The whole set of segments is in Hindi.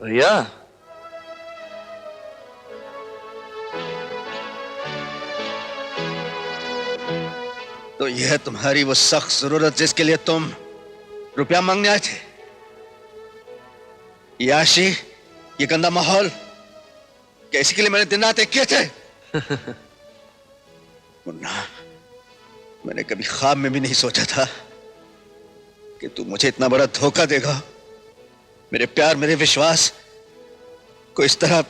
भैया तो यह तुम्हारी वो सख्त जरूरत जिसके लिए तुम रुपया मांगने आए थे? ये आशी, ये गंदा माहौल, क्या इसी के लिए मैंने दिन रात एक किए थे? मुन्ना, मैंने कभी ख्वाब में भी नहीं सोचा था कि तू मुझे इतना बड़ा धोखा देगा। मेरे प्यार, मेरे विश्वास को इस तरह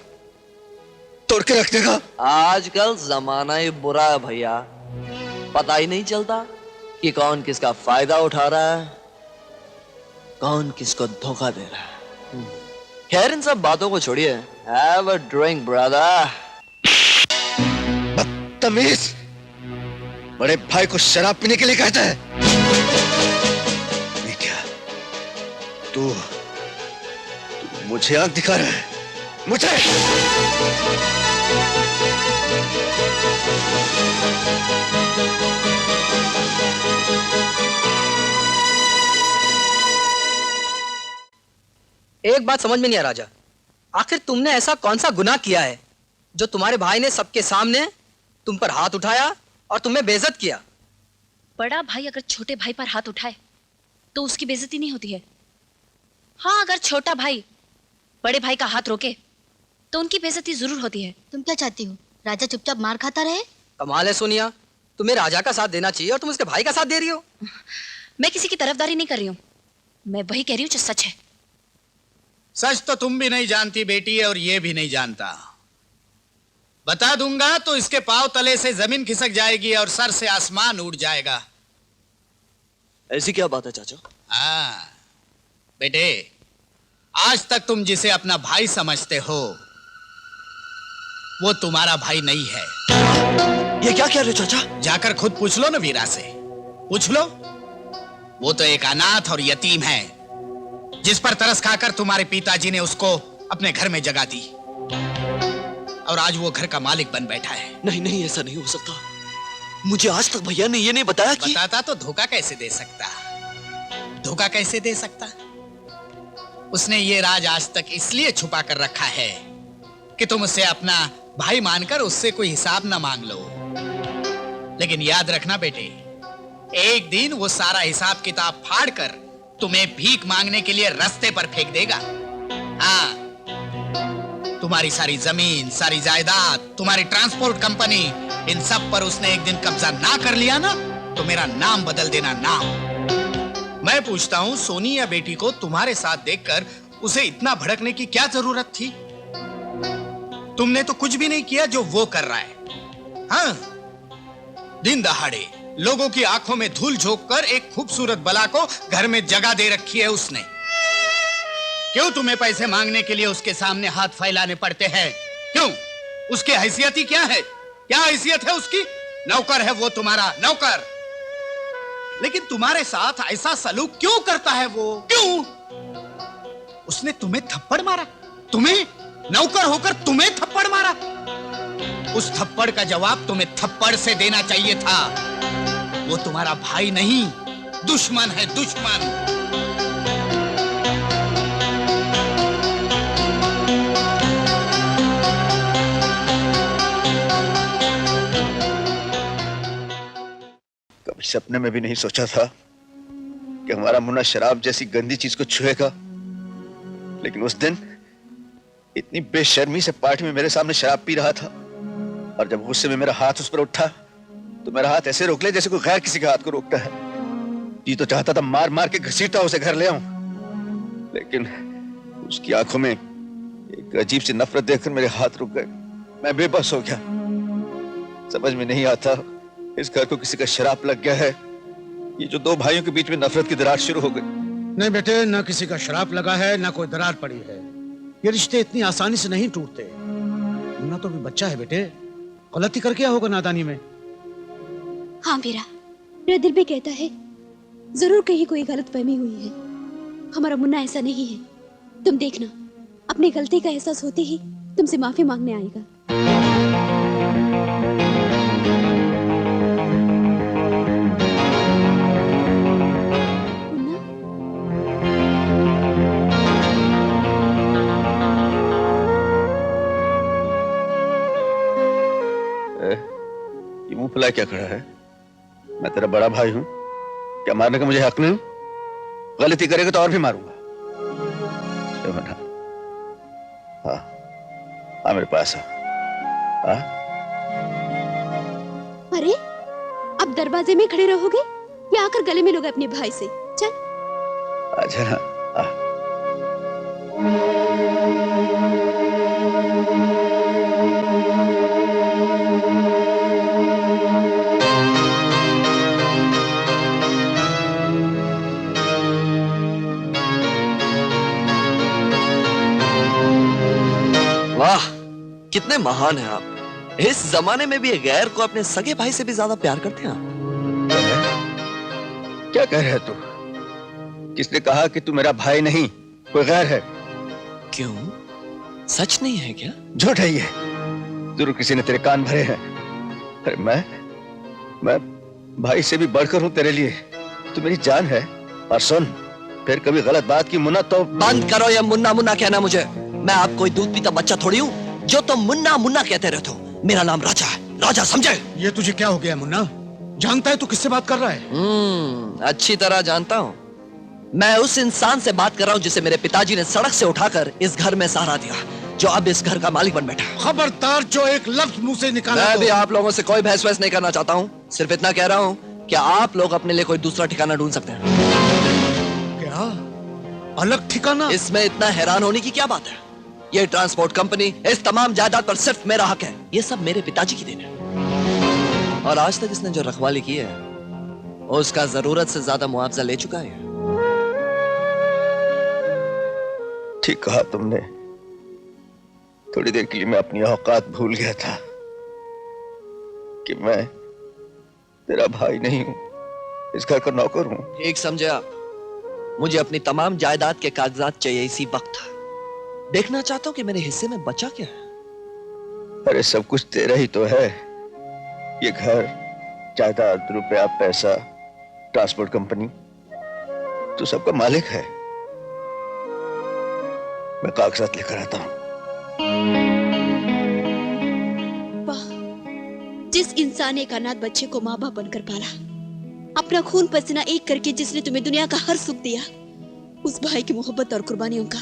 तोड़ के रख देगा। आजकल जमाना ही बुरा है भैया, पता ही नहीं चलता कि कौन किसका फायदा उठा रहा है, कौन किसको धोखा दे रहा है। खैर इन सब बातों को छोड़िए, हैव अ ड्रिंक ब्रदर। बदतमीज, बड़े भाई को शराब पीने के लिए कहता है? नहीं क्या तू मुझे आंख दिखा रहा है? मुझे एक बात समझ में नहीं आ राजा, आखिर तुमने ऐसा कौन सा गुनाह किया है जो तुम्हारे भाई ने सबके सामने तुम पर हाथ उठाया और तुम्हें बेइज्जत किया? बड़ा भाई अगर छोटे भाई पर हाथ उठाए तो उसकी बेइज्जती नहीं होती है। हाँ, अगर छोटा भाई बड़े भाई का हाथ रोके तो उनकी बेइज्जती जरूर होती है। तुम क्या चाहती हो, राजा चुपचाप मार खाता रहे? कमाल है सोनिया, तुम्हें राजा का साथ देना चाहिए और तुम उसके भाई का साथ दे रही हो। मैं किसी की तरफदारी नहीं कर रही हूँ, मैं वही कह रही हूँ जो सच है। सच तो तुम भी नहीं जानती बेटी, और ये भी नहीं जानता। बता दूंगा तो इसके पांव तले से जमीन खिसक जाएगी और सर से आसमान उड़ जाएगा। ऐसी क्या बात है चाचा? हाँ बेटे, आज तक तुम जिसे अपना भाई समझते हो वो तुम्हारा भाई नहीं है। ये क्या कह रहे हो चाचा? जाकर खुद पूछ लो ना वीरा से, पूछ लो। वो तो एक अनाथ और यतीम है जिस पर तरस खाकर तुम्हारे पिताजी ने उसको अपने घर में जगह दी, और आज वो घर का मालिक बन बैठा है। नहीं नहीं, ऐसा नहीं हो सकता। मुझे आज तक भैया ने ये नहीं बताया कि... बताता तो धोखा कैसे दे सकता, धोखा कैसे दे सकता? उसने ये राज आज तक इसलिए छुपा कर रखा है कि तुम उसे अपना भाई मानकर उससे कोई हिसाब ना मांग लो। लेकिन याद रखना बेटे, एक दिन वो सारा हिसाब किताब फाड़ कर तुम्हें भीख मांगने के लिए रास्ते पर फेंक देगा। हाँ, तुम्हारी सारी जमीन, सारी जायदाद, तुम्हारी ट्रांसपोर्ट कंपनी, इन सब पर उसने एक दिन कब्जा ना कर लिया ना तो मेरा नाम बदल देना, नाम। मैं पूछता हूं, सोनी या बेटी को तुम्हारे साथ देखकर उसे इतना भड़कने की क्या जरूरत थी? तुमने तो कुछ भी नहीं किया जो वो कर रहा है। हाँ, दिन दहाड़े लोगों की आंखों में धूल झोंककर एक खूबसूरत बला को घर में जगह दे रखी है उसने। क्यों तुम्हें पैसे मांगने के लिए उसके सामने हाथ फैलाने पड़ते हैं? क्यों? उसकी हैसियत ही क्या है? क्या हैसियत है उसकी? नौकर है वो, तुम्हारा नौकर। लेकिन तुम्हारे साथ ऐसा सलूक क्यों करता है वो? क्यों? उसने तुम्हें थप्पड़ मारा, तुम्हें नौकर होकर तुम्हें थप्पड़ मारा। उस थप्पड़ का जवाब तुम्हें थप्पड़ से देना चाहिए था। वो तुम्हारा भाई नहीं, दुश्मन है, दुश्मन। कभी सपने में भी नहीं सोचा था कि हमारा मुन्ना शराब जैसी गंदी चीज को छुएगा। लेकिन उस दिन इतनी बेशर्मी से पार्टी में मेरे सामने शराब पी रहा था, और जब गुस्से में मेरा हाथ उस पर उठा तो मेरा हाथ ऐसे रोक ले जैसे कोई गैर किसी के हाथ को रोकता है। जी तो चाहता था मार मार के घसीटता उसे घर ले आऊं, लेकिन उसकी आंखों में एक अजीब सी नफरत देखकर मेरे हाथ रुक गए। मैं बेबस हो गया। समझ में नहीं आता इस घर को किसी का शराप लग गया है, ये जो दो भाइयों के बीच में नफरत की दरार शुरू हो गई। नहीं बेटे, ना किसी का शराप लगा है, ना कोई दरार पड़ी है। ये रिश्ते इतनी आसानी से नहीं टूटते। मुन्ना तो भी बच्चा है बेटे, गलती कर क्या होगा नादानी में। हाँ वीरा, मेरा दिल भी कहता है जरूर कहीं कोई गलतफहमी हुई है। हमारा मुन्ना ऐसा नहीं है। तुम देखना, अपनी गलती का एहसास होते ही तुमसे माफी मांगने आएगा। मुन्ना, फुफुला क्या खड़ा है? मैं तेरा बड़ा भाई हूं, क्या मारने का मुझे हक नहीं? गलती करेगा तो और भी मारूंगा। यमुना, हाँ हाँ मेरे पास हाँ। अरे अब दरवाजे में खड़े रहोगे या आकर गले मिलोगे अपने भाई से? चल आजा ना। वाह, कितने महान हैं आप। इस जमाने में भी एक गैर को अपने सगे भाई से भी ज्यादा प्यार करते हैं आप। क्या कह रहे है तू? किसने कहा कि तू मेरा भाई नहीं कोई गैर है? क्यों, सच नहीं है क्या? झूठ है ये, जरूर किसी ने तेरे कान भरे हैं। अरे मैं भाई से भी बढ़कर हूं तेरे लिए। तू मेरी जान है। और सुन, फिर कभी गलत बात की मुन्ना तो बंद करो ये मुन्ना मुन्ना कहना मुझे। मैं आप कोई दूध पीता बच्चा थोड़ी हूँ जो तुम मुन्ना मुन्ना कहते रहते हो। मेरा नाम राजा है, राजा समझे? ये तुझे क्या हो गया मुन्ना? जानता है तू किससे बात कर रहा है? अच्छी तरह जानता हूँ। मैं उस इंसान से बात कर रहा हूँ जिसे मेरे पिताजी ने सड़क से उठाकर इस घर में सहारा दिया, जो अब इस घर का मालिक बन बैठा है। खबरदार जो एक लफ्ज मुंह से निकाला मैं तो। भी आप लोगों से कोई बहस वहस नहीं करना चाहता हूँ। सिर्फ इतना कह रहा हूँ कि आप लोग अपने लिए कोई दूसरा ठिकाना ढूंढ सकते हैं। क्या अलग ठिकाना? इसमें इतना हैरान होने की क्या बात है? ये ट्रांसपोर्ट कंपनी, इस तमाम जायदाद पर सिर्फ मेरा हक है। ये सब मेरे पिताजी की देन है। और आज तक इसने जो रखवाली की है उसका जरूरत से ज्यादा मुआवजा ले चुका है। ठीक कहा तुमने। थोड़ी देर के लिए मैं अपनी औकात भूल गया था कि मैं तेरा भाई नहीं हूं, इस घर का नौकर हूं। ठीक समझे आप। मुझे अपनी तमाम जायदाद के कागजात चाहिए इसी वक्त। देखना चाहता हूं कि मेरे हिस्से में बचा क्या है। अरे सब कुछ तेरा ही तो है। ये घर, जायदाद, रुपया, पैसा, ट्रांसपोर्ट कंपनी, तो सबका मालिक है। मैं कागजात लेकर आता हूं। वाह, जिस इंसान ने एक अनाथ बच्चे को माँ बाप बनकर पाला, अपना खून पसीना एक करके जिसने तुम्हें दुनिया का हर सुख दिया, उस भाई की मोहब्बत और कुर्बानियों का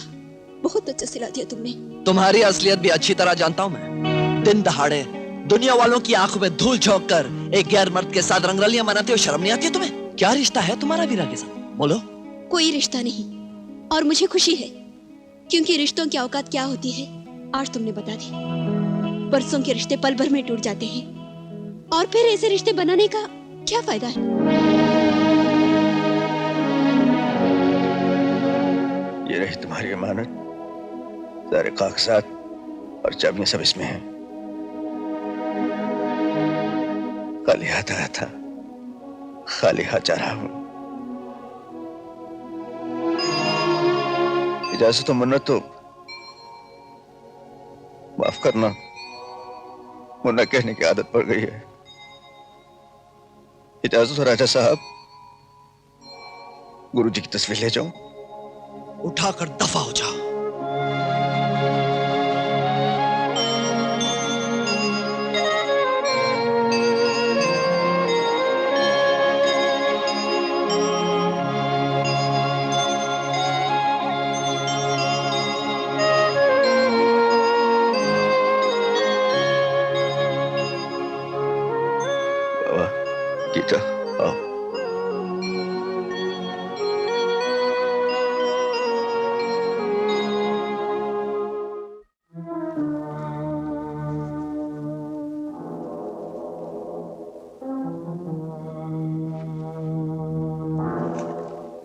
बहुत अच्छा सिला दिया तुमने। तुम्हारी असलियत भी अच्छी तरह जानता हूं मैं। दिन दहाड़े दुनिया वालों की आंखों में धूल झोंक कर एक गैर मर्द के साथ रंगरलियां मनाते हो, शर्म नहीं आती है तुम्हें? क्या रिश्ता है तुम्हारा वीरा के साथ? बोलो। कोई रिश्ता नहीं, और मुझे खुशी है क्योंकि रिश्तों की औकात क्या होती है आज तुमने बता दी। बरसों के रिश्ते पल भर में टूट जाते हैं और फिर ऐसे रिश्ते बनाने का क्या फायदा है? ये रही तुम्हारी अमानत, सारे कागजात और चाबियां सब इसमें हैं। खाली हाथ आया था, खाली हाथ जा रहा हूं। इजाजत तो मुन्ना, तो माफ करना, मुन्ना कहने की आदत पड़ गई है। इजाजत हो राजा साहब, गुरुजी की तस्वीर ले जाऊं? उठाकर दफा हो जाओ। गीता, आओ।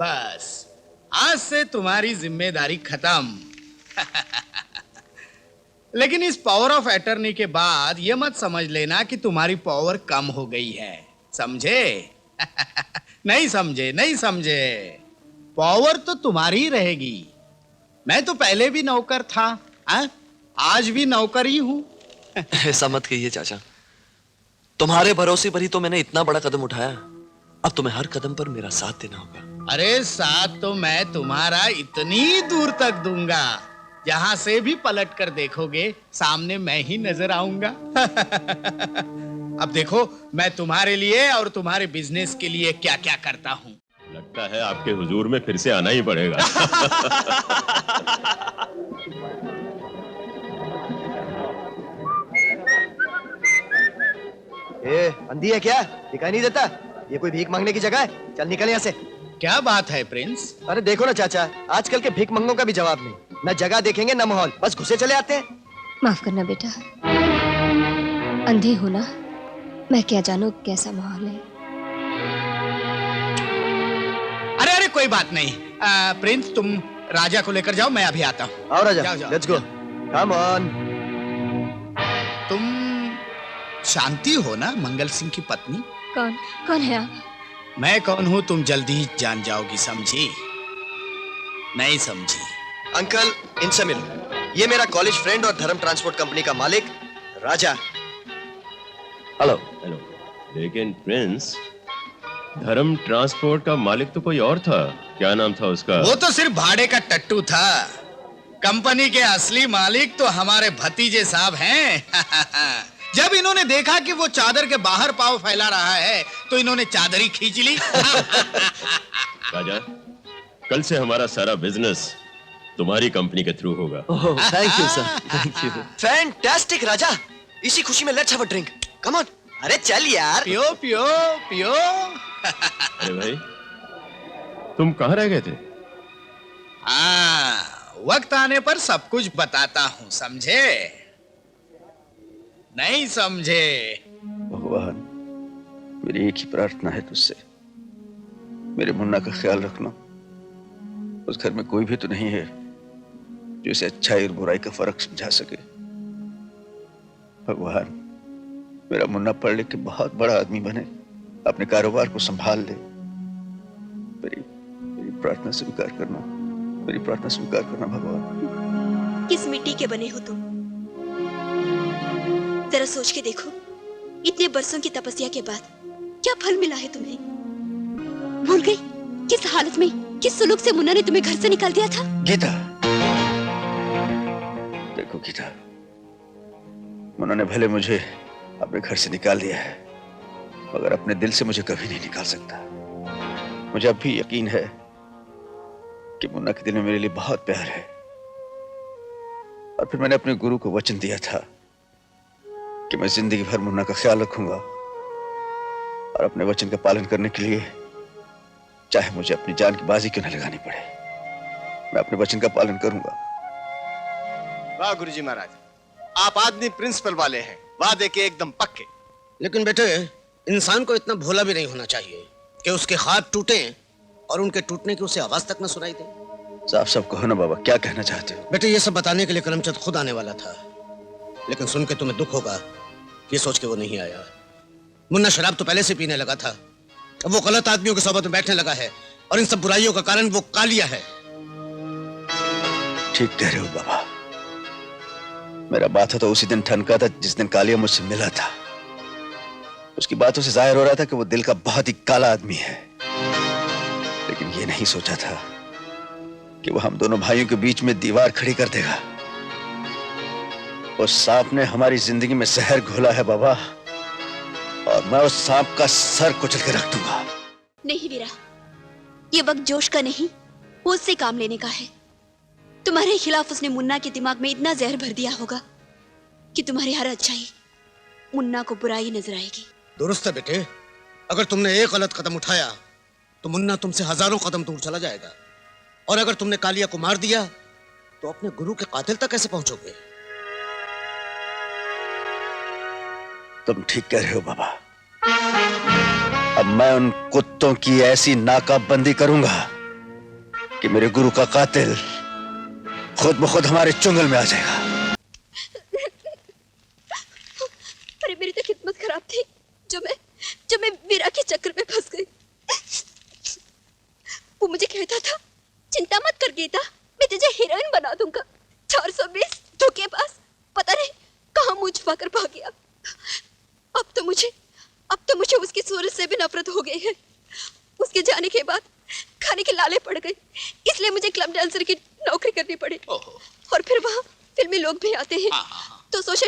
बस आज से तुम्हारी जिम्मेदारी खत्म। लेकिन इस पावर ऑफ अटर्नी के बाद यह मत समझ लेना कि तुम्हारी पावर कम हो गई है, समझे? नहीं समझे, नहीं समझे। पावर तो तुम्हारी ही रहेगी। मैं तो पहले भी नौकर था, आज भी नौकर ही हूं। ऐसा मत कहिए चाचा, तुम्हारे भरोसे पर ही तो मैंने इतना बड़ा कदम उठाया। अब तुम्हें हर कदम पर मेरा साथ देना होगा। अरे साथ तो मैं तुम्हारा इतनी दूर तक दूंगा, जहां से भी पलट कर देखोगे सामने मैं ही नजर आऊंगा। अब देखो मैं तुम्हारे लिए और तुम्हारे बिजनेस के लिए क्या क्या करता हूँ। लगता है आपके हुजूर में फिर से आना ही पड़ेगा। अंधी है क्या? दिखाई नहीं देता? ये कोई भीख मांगने की जगह है? चल निकल यहाँ से। क्या बात है प्रिंस? अरे देखो ना चाचा, आजकल के भीख मंगों का भी जवाब नहीं। न जगह देखेंगे न माहौल, बस घुसे चले आते हैं। माफ करना बेटा, अंधी हूं ना, मैं क्या जानू कैसा माहौल है। अरे अरे कोई बात नहीं। प्रिंस तुम राजा को लेकर जाओ, मैं अभी आता हूँ। आओ राजा, जाओ, जाओ, लेट्स गो। Come on. तुम शांति हो ना, मंगल सिंह की पत्नी? कौन कौन है आप? मैं कौन हूँ तुम जल्दी ही जान जाओगी, समझी? नहीं समझी? अंकल, इनसे मिलो। ये मेरा कॉलेज फ्रेंड और धर्म ट्रांसपोर्ट कंपनी का मालिक राजा। हेलो। हेलो। लेकिन प्रिंस, धर्म ट्रांसपोर्ट का मालिक तो कोई और था। क्या नाम था उसका? वो तो सिर्फ भाड़े का टट्टू था। कंपनी के असली मालिक तो हमारे भतीजे साहब हैं। जब इन्होंने देखा कि वो चादर के बाहर पांव फैला रहा है तो इन्होंने चादर ही खींच ली। राजा, कल से हमारा सारा बिजनेस तुम्हारी कंपनी के थ्रू होगा। Thank you sir, thank you. Fantastic Raja, इसी खुशी में let's have a drink. Come on. अरे चल यार। पियो पियो पियो। अरे भाई, तुम कहाँ रह गए थे? हाँ, वक्त आने पर सब कुछ बताता हूँ, समझे? नहीं समझे? भगवान, मेरी एक ही प्रार्थना है तुझसे, मेरे मुन्ना का ख्याल रखना। उस घर में कोई भी तो नहीं है जो इसे अच्छाई और बुराई का फर्क समझा सके। भगवान, मेरा मुन्ना पढ़ लिख के बहुत बड़ा आदमी बने, अपने कारोबार को संभाल ले। मेरी प्रार्थना स्वीकार करना, मेरी प्रार्थना स्वीकार करना भगवान। किस मिट्टी के बने हो तुम? जरा सोच के देखो, इतने बरसों की तपस्या के बाद क्या फल मिला है तुम्हें? भूल गई किस हालत में, किस सुलूक से मुन्ना ने तुम्हें घर से निकाल दिया था? गीता, देखो गीता, मुन्ना ने भले मुझे अपने घर से निकाल दिया है, मगर अपने दिल से मुझे कभी नहीं निकाल सकता। मुझे अब भी यकीन है कि मुन्ना के दिल में मेरे लिए बहुत प्यार है। और फिर मैंने अपने गुरु को वचन दिया था कि मैं जिंदगी भर मुन्ना का ख्याल रखूंगा, और अपने वचन का पालन करने के लिए चाहे मुझे अपनी जान की बाजी क्यों न लगानी पड़े, मैं अपने वचन का पालन करूंगा। वाह गुरुजी महाराज, आप आदमी प्रिंसिपल वाले हैं, वादे के एकदम पक्के। लेकिन बेटे, इंसान को इतना भोला भी नहीं होना चाहिए कि उसके ख्वाब टूटे और उनके टूटने की उसे आवाज तक न सुनाई दे। साफ साफ कहो ना बाबा, क्या कहना चाहते हो? बेटे, ये सब बताने के लिए करमचंद खुद आने वाला था, लेकिन सुन के तुम्हें दुख होगा ये सोच के वो नहीं आया। मुन्ना शराब तो पहले से पीने लगा था, अब वो गलत आदमियों के सोबत में बैठने लगा है, और इन सब बुराइयों का कारण वो कालिया है। ठीक कह रहे हो बाबा, मेरा बात तो उसी दिन ठनका था जिस दिन कालिया मुझसे मिला था। उसकी बातों से जाहिर हो रहा था कि वो दिल का बहुत ही काला आदमी है, लेकिन ये नहीं सोचा था कि वो हम दोनों भाइयों के बीच में दीवार खड़ी कर देगा। उस सांप ने हमारी जिंदगी में जहर घोला है बाबा, और मैं उस सांप का सर कुचल के रख दूंगा। नहीं वीरा, ये वक्त जोश का नहीं, होश से काम लेने का है। तुम्हारे खिलाफ उसने मुन्ना के दिमाग में इतना जहर भर दिया होगा कि तुम्हारी हर अच्छाई मुन्ना को बुराई नजर आएगी। दुरुस्त है बेटे, अगर तुमने एक गलत कदम उठाया तो मुन्ना तुमसे हजारों कदम दूर चला जाएगा, और अगर तुमने कालिया को मार दिया तो अपने गुरु के कातिल तक कैसे पहुंचोगे? तुम ठीक कह रहे हो बाबा, अब मैं उन कुत्तों की ऐसी नाकाबंदी करूंगा कि मेरे गुरु का कातिल खुद ब खुद हमारे चुंगल में आ जाएगा। अरे मेरी तो किस्मत खराब थी जो मैं वीरा के चक्कर में फंस गई। वो मुझे कहता था, चिंता मत कर गीता, मैं तुझे हीरोइन बना दूंगा। 420 धोखेबाज, पता नहीं कहां मुंह छुपा कर भाग गया। अब तो मुझे उसकी सूरत से भी नफरत हो गई है। उसके जाने के बाद खाने के लाले पड़ गए, इसलिए मुझे क्लब डांसर की नौकरी करनी पड़ी। और फिर वहाँ फिल्मी लोग भी आते हैं, तो सोचा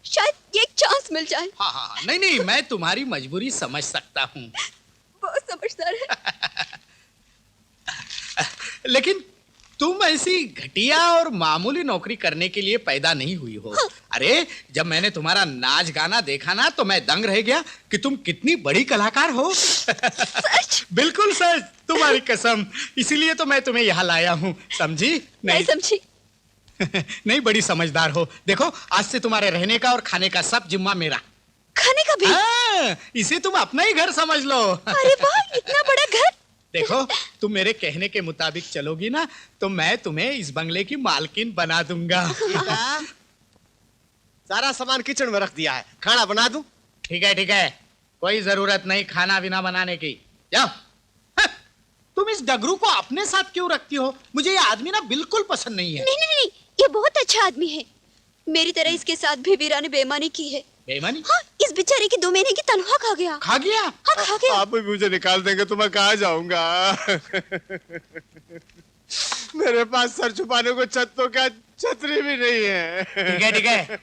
शायद ये एक चांस मिल जाए। हाँ हाँ हाँ, नहीं नहीं, मैं तुम्हारी मजबूरी समझ सकता हूँ। बहुत समझदार है। लेकिन तुम ऐसी घटिया और मामूली नौकरी करने के लिए पैदा नहीं हुई हो। अरे जब मैंने तुम्हारा नाच गाना देखा ना तो मैं दंग रह गया कि तुम कितनी बड़ी कलाकार हो। सच? बिल्कुल सच, तुम्हारी कसम। इसीलिए तो मैं तुम्हें यहाँ लाया हूँ, समझी? नहीं समझी। नहीं, बड़ी समझदार हो। देखो, आज से तुम्हारे रहने का और खाने का सब जिम्मा मेरा। खाने का भी? हाँ, इसे तुम अपना ही घर समझ लो। अरे वाह, इतना बड़ा घर। देखो, तुम मेरे कहने के मुताबिक चलोगी ना तो मैं तुम्हें इस बंगले की मालकिन बना दूंगा। सारा सामान किचन में रख दिया है, खाना बना दूं? ठीक है ठीक है, कोई जरूरत नहीं खाना बिना बनाने की। जाओ। हाँ, तुम इस डगरू को अपने साथ क्यों रखती हो? मुझे ये आदमी ना बिल्कुल पसंद नहीं है। नहीं नहीं नहीं, ये बहुत अच्छा आदमी है। मेरी तरह इसके साथ भी वीरा ने बेईमानी की है। बेईमानी? हाँ, इस बेचारे की 2 महीने की तनख्वाह खा गया। खा गया? हाँ, खा गया। आप भी मुझे निकाल देंगे तो मैं कहाँ जाऊंगा? मेरे पास सर छुपाने को छत तो क्या, छतरी भी नहीं है। ठीक है,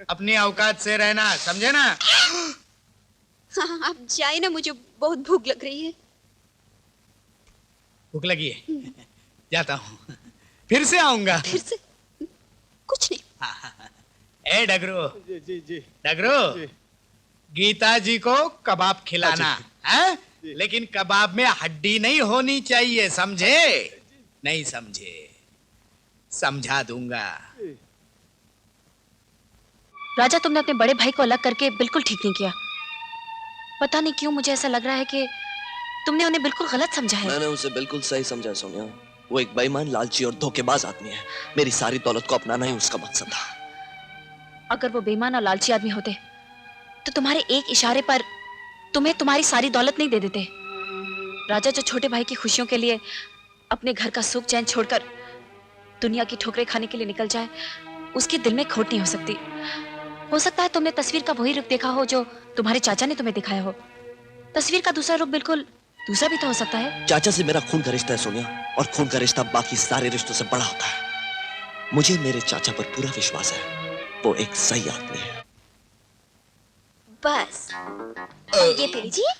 अपनी औकात से रहना, समझे ना? हाँ, आप जाए ना, मुझे बहुत भूख लग रही है। भूख लगी है? जाता हूँ, फिर से आऊंगा। फिर से? कुछ नहीं। ए डगरू, जी जी जी। डगरू, जी। गीता जी को कबाब खिलाना है, लेकिन कबाब में हड्डी नहीं होनी चाहिए, समझे? नहीं समझे? समझा दूंगा। राजा, तुमने अपने बड़े भाई को अलग करके बिल्कुल ठीक नहीं किया। पता नहीं क्यों मुझे ऐसा लग रहा है कि तुमने उन्हें बिल्कुल गलत समझा है। मैंने उसे बिल्कुल सही समझा सोनिया। वो एक बेईमान, लालची और धोखेबाज आदमी है। मेरी सारी दौलत को अपनाना ही उसका मकसद था। अगर वो बेईमान और लालची आदमी होते तो तुम्हारे एक इशारे पर तुम्हें तुम्हारी सारी दौलत नहीं दे देते। राजा जो छोटे भाई की खुशियों के लिए अपने घर का सुख चैन छोड़कर दुनिया की ठोकरें खाने के लिए निकल जाए, उसके दिल में खोट नहीं हो सकती। हो सकता है तुमने तस्वीर का वही रूप देखा हो जो तुम्हारे चाचा ने तुम्हें दिखाया हो। तस्वीर का दूसरा रूप बिल्कुल दूसरा भी तो हो सकता है। चाचा से मेरा खून का रिश्ता है सोनिया, और खून का रिश्ता बाकी सारे रिश्तों से बड़ा होता है। मुझे मेरे चाचा पर पूरा विश्वास है, वो एक सही आदमी है। बस ये पी लीजिए।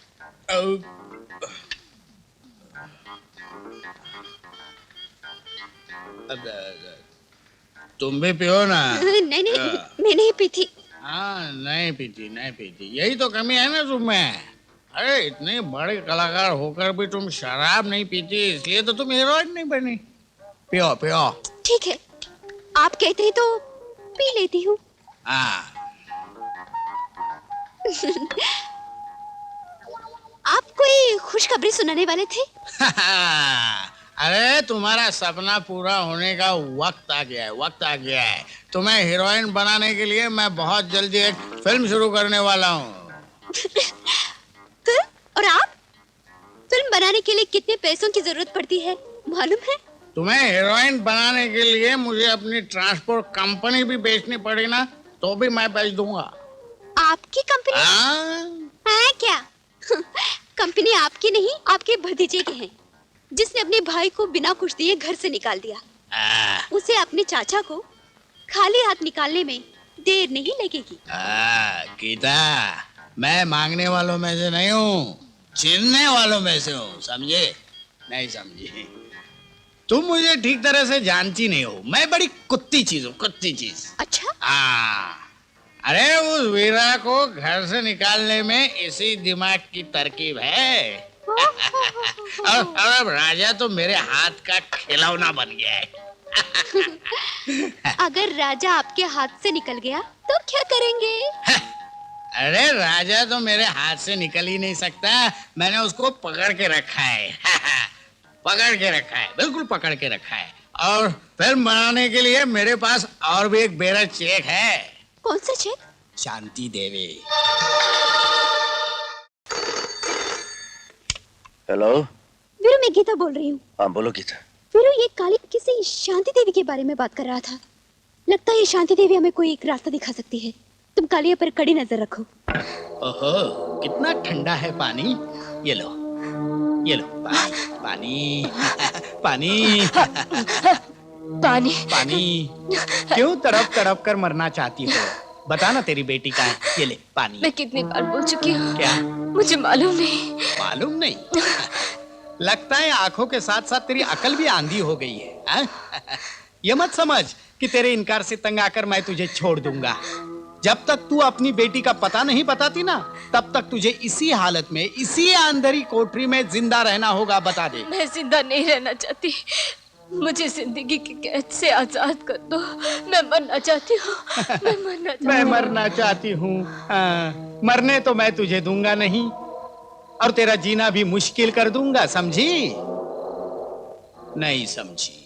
तुम भी पियो ना। नहीं नहीं, मैं नहीं पीती। हाँ, नहीं पीती, नहीं पीती, यही तो कमी है ना तुम में। अरे इतने बड़े कलाकार होकर भी तुम शराब नहीं पीती, इसलिए तो तुम हीरोइन नहीं बनी। पियो पियो। ठीक है, आप कहते हैं तो पी लेती हूँ। हाँ। आप कोई खुशखबरी सुनाने वाले थे? अरे तुम्हारा सपना पूरा होने का वक्त आ गया है, वक्त आ गया है। तुम्हें हीरोइन बनाने के लिए मैं बहुत जल्दी एक फिल्म शुरू करने वाला हूँ। फिल्म? और आप? फिल्म बनाने के लिए कितने पैसों की जरूरत पड़ती है मालूम है? तुम्हें हीरोइन बनाने के लिए मुझे अपनी ट्रांसपोर्ट कंपनी भी बेचनी पड़ी ना तो भी मैं बेच दूंगा। आपकी कंपनी? है क्या? कंपनी आपकी नहीं, आपके भतीजे की है, जिसने अपने भाई को बिना कुछ दिए घर से निकाल दिया। उसे अपने चाचा को खाली हाथ निकालने में देर नहीं लगेगी। गीता, मैं मांगने वालों में से नहीं हूँ, छीनने वालों में से हूँ, समझे? नहीं समझी? तुम मुझे ठीक तरह से जानती नहीं हो, मैं बड़ी कुत्ती चीज हूँ, कुत्ती चीज। अच्छा? अरे उस वीरा को घर से निकालने में इसी दिमाग की तरकीब है। और अब राजा तो मेरे हाथ का खिलौना बन गया है। अगर राजा आपके हाथ से निकल गया तो क्या करेंगे? अरे राजा तो मेरे हाथ से निकल ही नहीं सकता, मैंने उसको पकड़ के रखा है। पकड़ के रखा है, बिल्कुल पकड़ के रखा है। और फिल्म बनाने के लिए मेरे पास और भी एक बेरा चेक है। कौन सा चेक? शांति देवी। हेलो वीरू, मैं गीता बोल रही हूँ। हाँ बोलो गीता। वीरू, ये काली किसी शांति देवी के बारे में बात कर रहा था। लगता है ये शांति देवी हमें कोई एक रास्ता दिखा सकती है। तुम कालिया पर कड़ी नजर रखो। ओहो, कितना ठंडा है पानी। ये लो, ये लो पानी, पानी, पानी, पानी। पानी। क्यों तड़प तड़प कर मरना चाहती हो? बता ना तेरी बेटी कहाँ है? ये ले पानी। मैं कितनी बार बोल चुकी हूँ, क्या मुझे मालूम नहीं। मालूम नहीं? लगता है आंखों के साथ साथ तेरी अकल भी आंधी हो गई है, हाँ? ये मत समझ कि तेरे इनकार से तंग आकर मैं तुझे छोड़ दूंगा। जब तक तू अपनी बेटी का पता नहीं बताती ना, तब तक तुझे इसी हालत में, इसी अंधेरी कोठरी में जिंदा रहना होगा। बता दे। मैं जिंदा नहीं रहना चाहती, मुझे जिंदगी की कैद से आजाद कर दो। मैं मरना चाहती हूँ, मैं मरना चाहती हूँ। हाँ, मरने तो मैं तुझे दूंगा नहीं, और तेरा जीना भी मुश्किल कर दूंगा, समझी? नहीं समझी?